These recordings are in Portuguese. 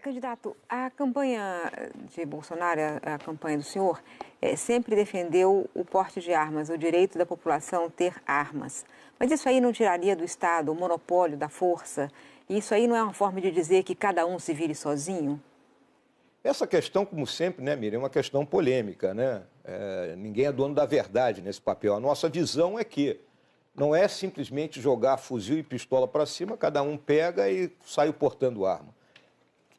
Candidato, a campanha de Bolsonaro, a campanha do senhor, sempre defendeu o porte de armas, o direito da população ter armas. Mas isso aí não tiraria do Estado o monopólio da força? E isso aí não é uma forma de dizer que cada um se vire sozinho? Essa questão, como sempre, né, Miriam, é uma questão polêmica, né? Ninguém é dono da verdade nesse papel. A nossa visão é que não é simplesmente jogar fuzil e pistola para cima, cada um pega e sai portando arma.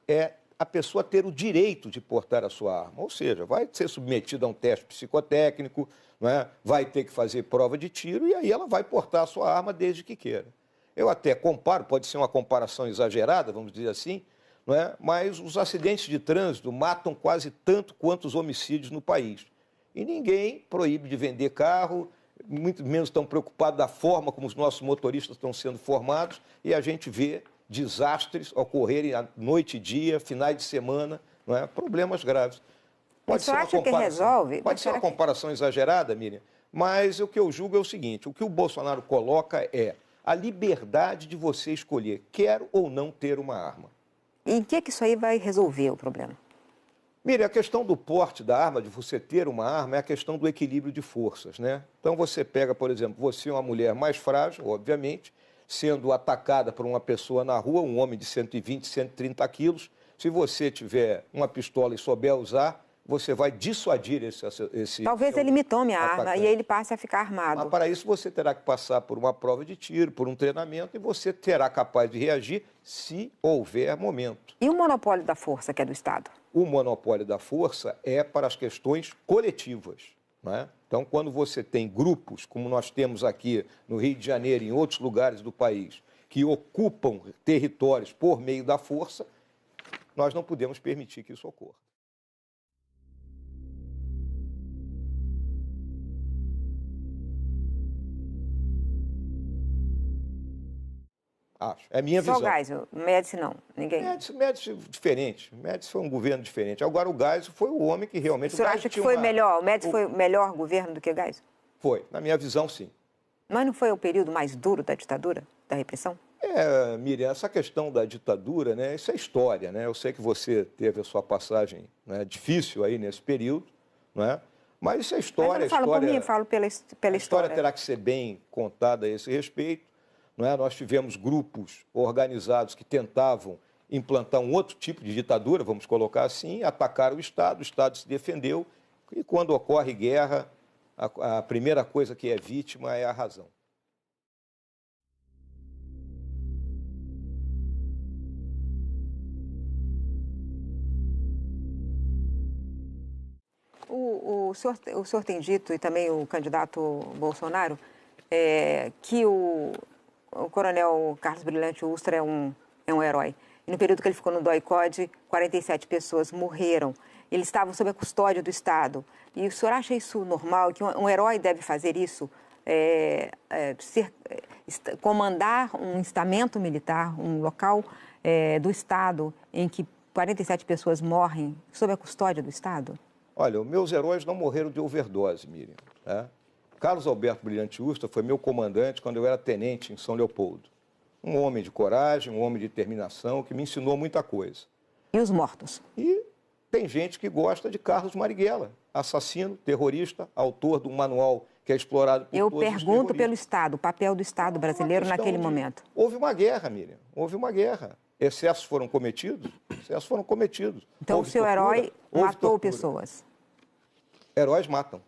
É a pessoa ter o direito de portar a sua arma, ou seja, vai ser submetida a um teste psicotécnico, né? Vai ter que fazer prova de tiro e aí ela vai portar a sua arma desde que queira. Eu até comparo, pode ser uma comparação exagerada, vamos dizer assim, não é? Mas os acidentes de trânsito matam quase tanto quanto os homicídios no país. E ninguém proíbe de vender carro, muito menos estão preocupados da forma como os nossos motoristas estão sendo formados, e a gente vê desastres ocorrerem à noite e dia, finais de semana, não é? Problemas graves. Pode ser uma comparação, que resolve? Pode ser uma comparação exagerada, Miriam, mas o que eu julgo é o seguinte, o que o Bolsonaro coloca é a liberdade de você escolher, quer ou não ter uma arma. E em que isso aí vai resolver o problema? Mire, a questão do porte da arma, de você ter uma arma, é a questão do equilíbrio de forças, né? Então você pega, por exemplo, você é uma mulher mais frágil, obviamente, sendo atacada por uma pessoa na rua, um homem de 120, 130 quilos, se você tiver uma pistola e souber usar, você vai dissuadir esse Talvez ele me tome a arma e aí ele passe a ficar armado. Mas para isso você terá que passar por uma prova de tiro, por um treinamento, e você terá capaz de reagir se houver momento. E o monopólio da força, que é do Estado? O monopólio da força é para as questões coletivas, não é? Então, quando você tem grupos, como nós temos aqui no Rio de Janeiro e em outros lugares do país, que ocupam territórios por meio da força, nós não podemos permitir que isso ocorra. Acho. É a minha visão. Só o Geisel, Médici não, ninguém. Médici diferente. Médici foi um governo diferente. Agora o Geisel foi o homem que realmente... O senhor acha que foi melhor? O Médici foi melhor governo do que o Geisel? Foi, na minha visão, sim. Mas não foi o período mais duro da ditadura, da repressão? Miriam, essa questão da ditadura, né, isso é história, né? Eu sei que você teve a sua passagem, né, difícil aí nesse período, não é? Mas isso é história. Mas eu não falo por mim, eu falo pela história. A história terá que ser bem contada a esse respeito. Não é? Nós tivemos grupos organizados que tentavam implantar um outro tipo de ditadura, vamos colocar assim, atacaram o Estado se defendeu, e quando ocorre guerra, a primeira coisa que é vítima é a razão. O senhor tem dito, e também o candidato Bolsonaro, que o coronel Carlos Brilhante Ustra é um herói. E no período que ele ficou no DOI-CODE, 47 pessoas morreram. Eles estavam sob a custódia do Estado. E o senhor acha isso normal, que um herói deve fazer isso? Comandar um estamento militar, um local do Estado em que 47 pessoas morrem sob a custódia do Estado? Olha, os meus heróis não morreram de overdose, Miriam. Né? Carlos Alberto Brilhante Ustra foi meu comandante quando eu era tenente em São Leopoldo. Um homem de coragem, um homem de determinação, que me ensinou muita coisa. E os mortos? E tem gente que gosta de Carlos Marighella, assassino, terrorista, autor de um manual que é explorado por Eu todos os pergunto pelo Estado, o papel do Estado brasileiro naquele momento. Houve uma guerra, Miriam, houve uma guerra. Excessos foram cometidos? Excessos foram cometidos. Então o seu herói matou pessoas? Heróis matam.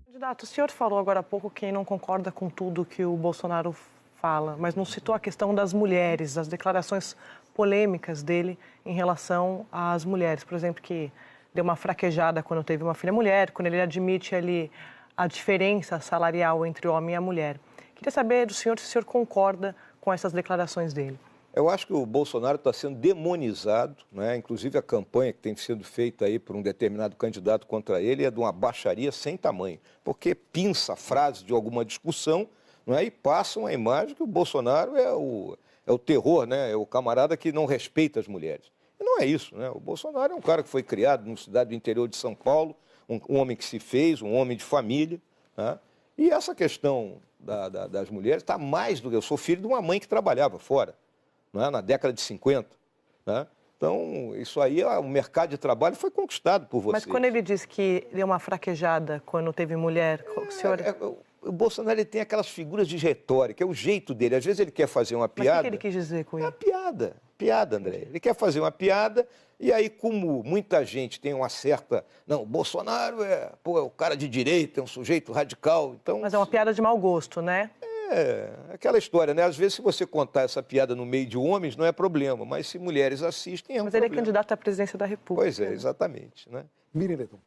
Candidato, o senhor falou agora há pouco que não concorda com tudo que o Bolsonaro fala, mas não citou a questão das mulheres, as declarações polêmicas dele em relação às mulheres. Por exemplo, que deu uma fraquejada quando teve uma filha mulher, quando ele admite ali a diferença salarial entre o homem e a mulher. Queria saber do senhor se o senhor concorda com essas declarações dele. Eu acho que o Bolsonaro está sendo demonizado, né? Inclusive a campanha que tem sido feita aí por um determinado candidato contra ele é de uma baixaria sem tamanho, porque pinça frases de alguma discussão, não é? E passam a imagem que o Bolsonaro é o terror, né? É o camarada que não respeita as mulheres. E não é isso, né? O Bolsonaro é um cara que foi criado numa cidade do interior de São Paulo, um homem que se fez, um homem de família, né? E essa questão das mulheres está mais do que... Eu sou filho de uma mãe que trabalhava fora, né? Na década de 50, né? Então, isso aí, o mercado de trabalho foi conquistado por vocês. Mas quando ele disse que deu uma fraquejada quando teve mulher, o senhor... O Bolsonaro ele tem aquelas figuras de retórica, é o jeito dele. Às vezes ele quer fazer uma piada... Mas o que ele quis dizer com isso? É uma piada, André. Ele quer fazer uma piada e aí, como muita gente tem uma certa... Não, o Bolsonaro é o cara de direita, é um sujeito radical, então... Mas é uma piada de mau gosto, né? É, aquela história, né? Às vezes, se você contar essa piada no meio de homens, não é problema, mas se mulheres assistem, é um problema. Mas ele é candidato à presidência da República. Pois é, exatamente, né? Miren esto.